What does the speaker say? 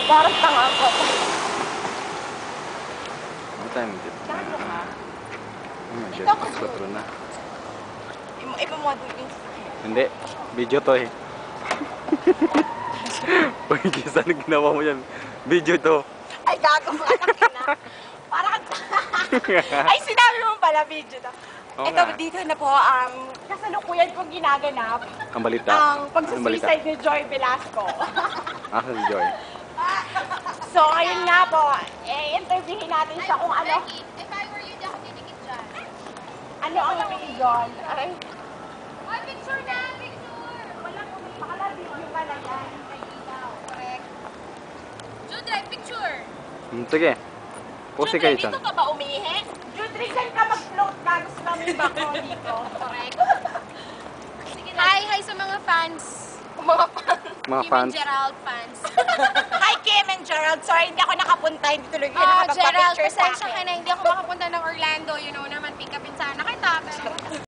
Parang tanga ko. Ano tayo mag-dip? Kano ka? Ito ko. 4 na. Ipamodel yung Hindi. Video to eh. Uy, kisa na ginawa mo yan. Video to. Ay, gago ka na. Parang ay, sinabi mo pala video to. Oo Ito, nga. dito na po, kasalukuyan kong ginaganap Ang balita. ang Anong balita? pagsusuicide ni Joy Velasco. Asa si Joy? So, ayun nga po, interviewin natin siya kung ano. If I were you, di ako tinikit dyan. Ano ang opinion? Aray, Ay, picture na! Picture! walang makala-video ka na yan. Correct. Jude, picture! Sige. Pose kayo dyan. Dito ka ba umihi? Jude, saan ka mag-float ka? Gusto namin bako dito. Correct. Hi sa mga fans. Mga fans. Mga Kim fans. and Gerald fans. Hi, Kim and Gerald. Sorry, hindi ako nakapunta. Hindi tuloy kayo Gerald, nakapagpa-picture sa pasensya akin. ka na. Hindi ako makapunta ng Orlando. You know naman, pick upin sana kita. Pero